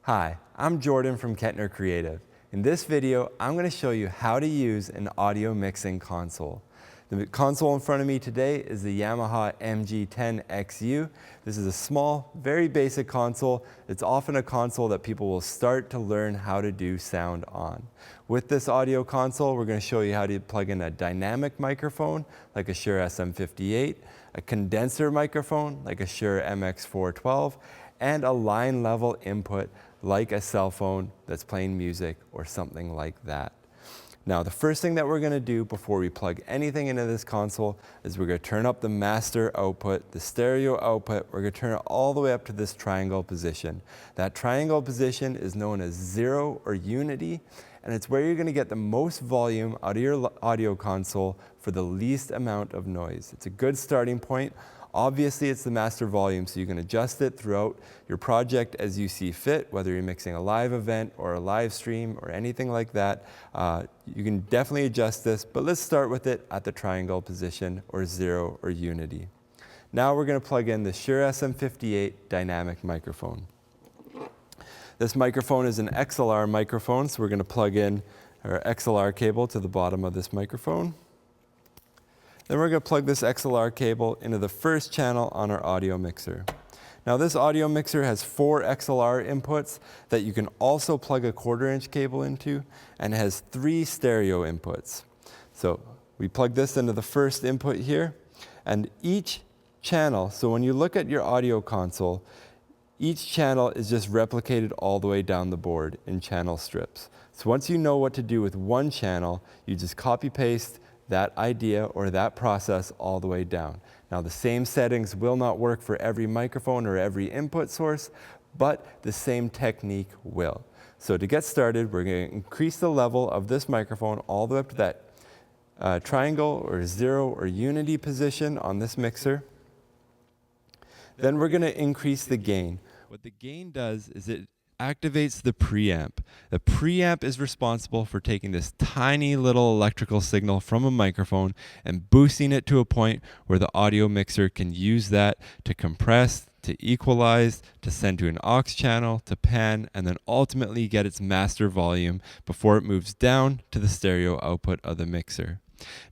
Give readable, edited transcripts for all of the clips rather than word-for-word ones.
Hi, I'm Jordan from Kettner Creative. In this video, I'm going to show you how to use an audio mixing console. The console in front of me today is the Yamaha MG10XU. This is a small, very basic console. It's often a console that people will start to learn how to do sound on. With this audio console, we're going to show you how to plug in a dynamic microphone like a Shure SM58, a condenser microphone like a Shure MX412, and a line level input like a cell phone that's playing music or something like that. Now, the first thing that we're going to do before we plug anything into this console is we're going to turn up the master output, the stereo output. We're going to turn it all the way up to this triangle position. That triangle position is known as 0 or unity, and it's where you're going to get the most volume out of your audio console for the least amount of noise. It's a good starting point. Obviously, it's the master volume, so you can adjust it throughout your project as you see fit, whether you're mixing a live event or a live stream or anything like that. You can definitely adjust this, but let's start with it at the triangle position or 0 or unity. Now we're going to plug in the Shure SM58 dynamic microphone. This microphone is an XLR microphone, so we're going to plug in our XLR cable to the bottom of this microphone. Then we're going to plug this XLR cable into the first channel on our audio mixer. Now this audio mixer has 4 XLR inputs that you can also plug a 1/4-inch cable into, and it has 3 stereo inputs. So we plug this into the first input here, and each channel, so when you look at your audio console, each channel is just replicated all the way down the board in channel strips. So once you know what to do with one channel, you just copy paste that idea or that process all the way down. Now the same settings will not work for every microphone or every input source, but the same technique will. So to get started, we're going to increase the level of this microphone all the way up to that triangle or 0 or unity position on this mixer. Then we're going to increase the gain. What the gain does is it activates the preamp. The preamp is responsible for taking this tiny little electrical signal from a microphone and boosting it to a point where the audio mixer can use that to compress, to equalize, to send to an aux channel, to pan, and then ultimately get its master volume before it moves down to the stereo output of the mixer.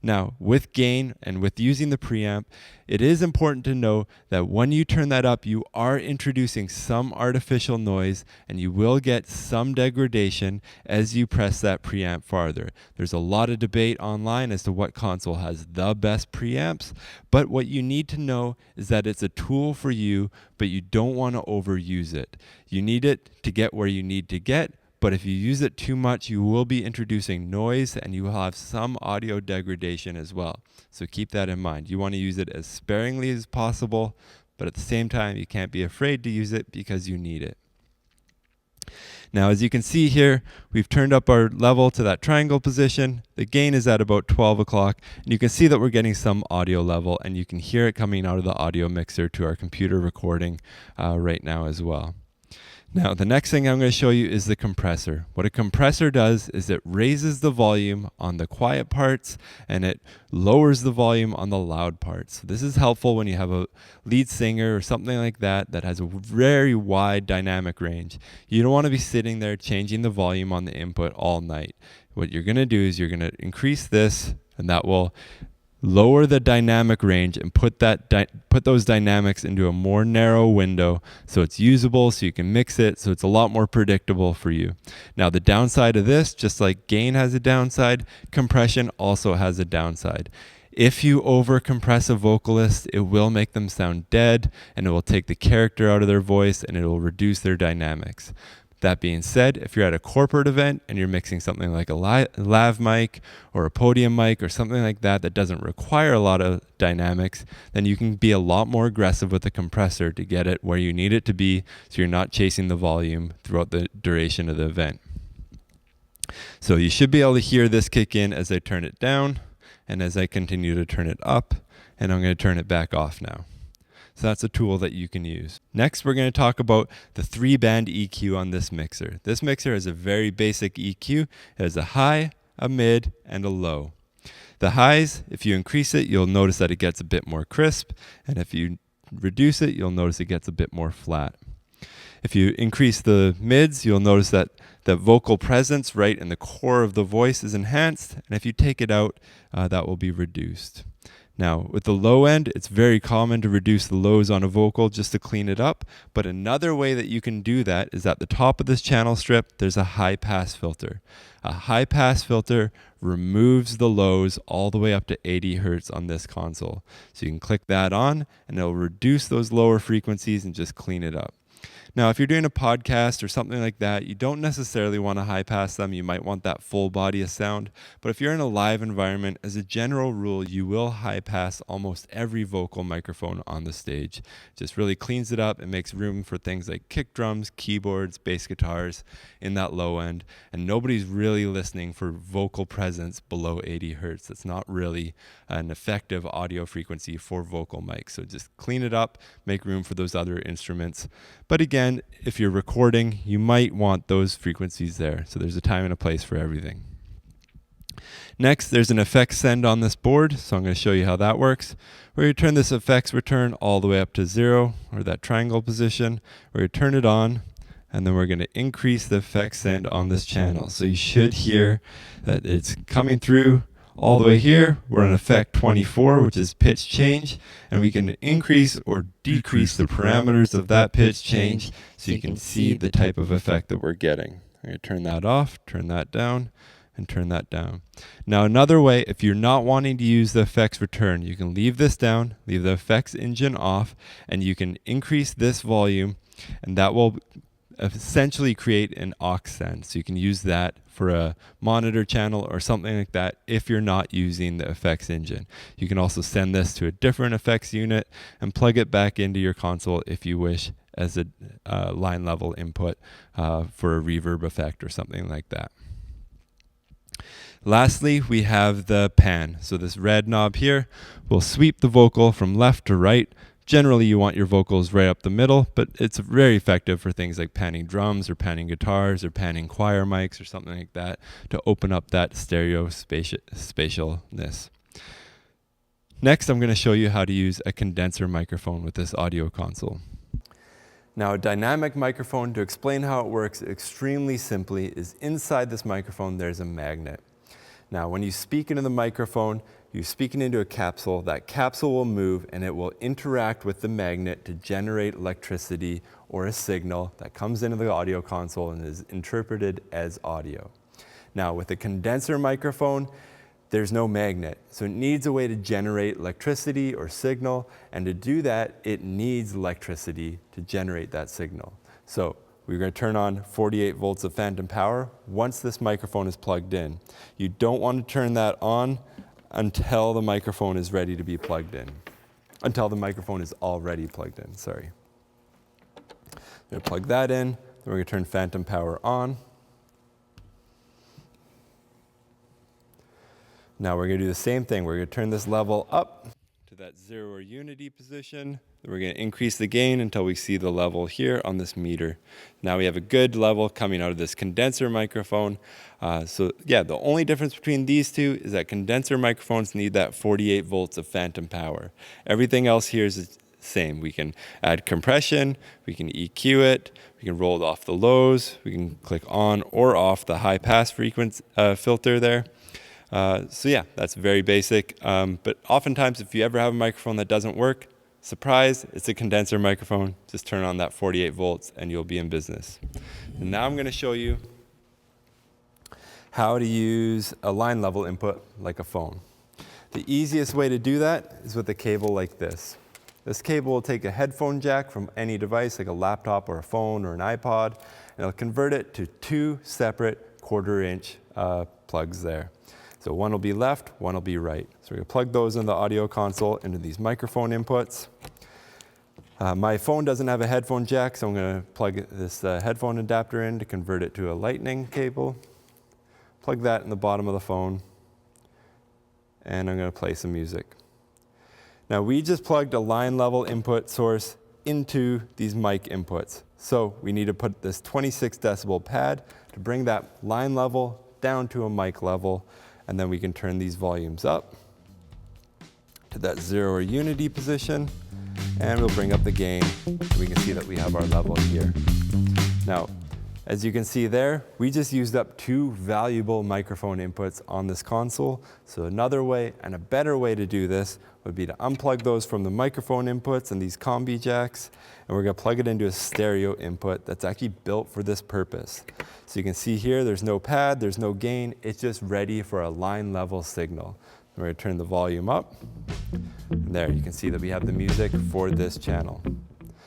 Now, with gain and with using the preamp, it is important to know that when you turn that up, you are introducing some artificial noise and you will get some degradation as you press that preamp farther. There's a lot of debate online as to what console has the best preamps, but what you need to know is that it's a tool for you, but you don't want to overuse it. You need it to get where you need to get, but if you use it too much, you will be introducing noise and you will have some audio degradation as well. So keep that in mind. You want to use it as sparingly as possible, but at the same time, you can't be afraid to use it because you need it. Now, as you can see here, we've turned up our level to that triangle position. The gain is at about 12 o'clock, and you can see that we're getting some audio level, and you can hear it coming out of the audio mixer to our computer recording right now as well. Now, the next thing I'm going to show you is the compressor. What a compressor does is it raises the volume on the quiet parts and it lowers the volume on the loud parts. This is helpful when you have a lead singer or something like that that has a very wide dynamic range. You don't want to be sitting there changing the volume on the input all night. What you're going to do is you're going to increase this, and that will lower the dynamic range and put those dynamics into a more narrow window so it's usable, so you can mix it, so it's a lot more predictable for you. Now, the downside of this, just like gain has a downside, compression also has a downside. If you over compress a vocalist, it will make them sound dead, and it will take the character out of their voice, and it will reduce their dynamics. That being said, if you're at a corporate event and you're mixing something like a lav mic or a podium mic or something like that that doesn't require a lot of dynamics, then you can be a lot more aggressive with the compressor to get it where you need it to be so you're not chasing the volume throughout the duration of the event. So you should be able to hear this kick in as I turn it down and as I continue to turn it up, and I'm going to turn it back off now. So that's a tool that you can use. Next, we're going to talk about the 3-band EQ on this mixer. This mixer has a very basic EQ. It has a high, a mid, and a low. The highs, if you increase it, you'll notice that it gets a bit more crisp. And if you reduce it, you'll notice it gets a bit more flat. If you increase the mids, you'll notice that the vocal presence right in the core of the voice is enhanced, and if you take it out, that will be reduced. Now, with the low end, it's very common to reduce the lows on a vocal just to clean it up, but another way that you can do that is at the top of this channel strip, there's a high pass filter. A high pass filter removes the lows all the way up to 80 hertz on this console. So you can click that on, and it'll reduce those lower frequencies and just clean it up. Now, if you're doing a podcast or something like that, you don't necessarily want to high pass them. You might want that full body of sound. But if you're in a live environment, as a general rule, you will high pass almost every vocal microphone on the stage. Just really cleans it up and makes room for things like kick drums, keyboards, bass guitars in that low end. And nobody's really listening for vocal presence below 80 hertz. That's not really an effective audio frequency for vocal mics. So just clean it up, make room for those other instruments. But again, if you're recording, you might want those frequencies there. So there's a time and a place for everything. Next, there's an effects send on this board. So I'm going to show you how that works. We're going to turn this effects return all the way up to 0, or that triangle position. We're going to turn it on, and then we're going to increase the effects send on this channel. So you should hear that it's coming through all the way here. We're on effect 24, which is pitch change, and we can increase or decrease the parameters of that pitch change so you can see the type of effect that we're getting. I'm going to turn that off, turn that down, and turn that down. Now, another way, if you're not wanting to use the effects return, you can leave this down, leave the effects engine off, and you can increase this volume, and that will essentially create an Aux Send. So you can use that for a monitor channel or something like that if you're not using the effects engine. You can also send this to a different effects unit and plug it back into your console if you wish as a line level input for a reverb effect or something like that. Lastly, we have the pan. So this red knob here will sweep the vocal from left to right. Generally, you want your vocals right up the middle, but it's very effective for things like panning drums or panning guitars or panning choir mics or something like that to open up that stereo spatialness. Next, I'm going to show you how to use a condenser microphone with this audio console. Now, a dynamic microphone, to explain how it works extremely simply, is inside this microphone there's a magnet. Now, when you speak into the microphone, you're speaking into a capsule. That capsule will move and it will interact with the magnet to generate electricity or a signal that comes into the audio console and is interpreted as audio. Now, with a condenser microphone, there's no magnet, so it needs a way to generate electricity or signal, and to do that, it needs electricity to generate that signal. So we're going to turn on 48 volts of phantom power once this microphone is plugged in. You don't want to turn that on until the microphone is ready to be plugged in. Until the microphone is already plugged in, sorry. I'm going to plug that in, then we're going to turn phantom power on. Now we're going to do the same thing. We're going to turn this level up to that 0 or unity position. Then we're going to increase the gain until we see the level here on this meter. Now we have a good level coming out of this condenser microphone. So yeah, the only difference between these two is that condenser microphones need that 48 volts of phantom power. Everything else here is the same. We can add compression, we can EQ it, we can roll it off the lows, we can click on or off the high pass frequency filter there. So yeah, that's very basic. But oftentimes if you ever have a microphone that doesn't work, surprise, it's a condenser microphone. Just turn on that 48 volts and you'll be in business. And now I'm going to show you how to use a line level input like a phone. The easiest way to do that is with a cable like this. This cable will take a headphone jack from any device like a laptop or a phone or an iPod, and it'll convert it to 2 separate 1/4-inch plugs there. So one will be left, one will be right. So we're going to plug those in the audio console into these microphone inputs. My phone doesn't have a headphone jack, so I'm going to plug this headphone adapter in to convert it to a lightning cable. Plug that in the bottom of the phone, and I'm going to play some music. Now we just plugged a line level input source into these mic inputs. So we need to put this 26 decibel pad to bring that line level down to a mic level, and then we can turn these volumes up to that 0 or unity position, and we'll bring up the gain, and we can see that we have our level here. Now, as you can see there, we just used up 2 valuable microphone inputs on this console. So another way and a better way to do this would be to unplug those from the microphone inputs and these combi jacks, and we're going to plug it into a stereo input that's actually built for this purpose. So you can see here, there's no pad, there's no gain, it's just ready for a line level signal. We're going to turn the volume up, and there you can see that we have the music for this channel.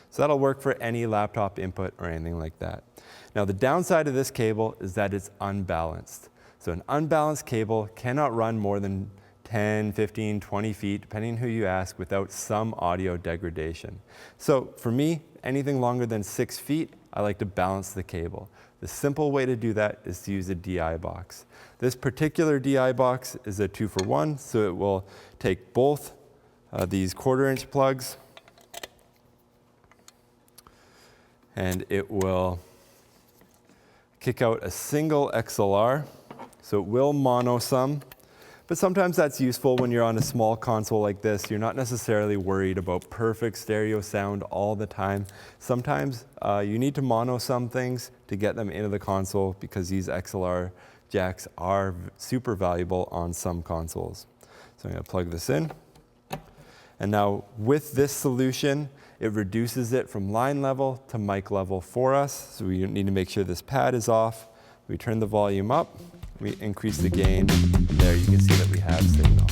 So that'll work for any laptop input or anything like that. Now the downside of this cable is that it's unbalanced. So an unbalanced cable cannot run more than 10, 15, 20 feet, depending on who you ask, without some audio degradation. So for me, anything longer than 6 feet, I like to balance the cable. The simple way to do that is to use a DI box. This particular DI box is a 2-for-1, so it will take both these 1/4-inch plugs, and it will kick out a single XLR, so it will mono some. But sometimes that's useful when you're on a small console like this. You're not necessarily worried about perfect stereo sound all the time. Sometimes you need to mono some things to get them into the console because these XLR jacks are super valuable on some consoles. So I'm going to plug this in. And now with this solution, it reduces it from line level to mic level for us. So we need to make sure this pad is off. We turn the volume up. We increase the gain. There you can see that we have signal.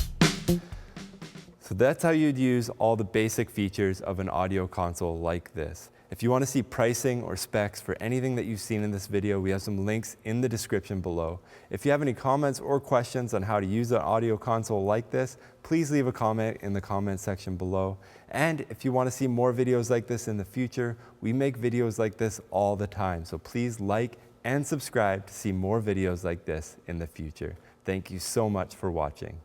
So that's how you'd use all the basic features of an audio console like this. If you want to see pricing or specs for anything that you've seen in this video, we have some links in the description below. If you have any comments or questions on how to use an audio console like this, please leave a comment in the comment section below. And if you want to see more videos like this in the future, we make videos like this all the time. So please like and subscribe to see more videos like this in the future. Thank you so much for watching.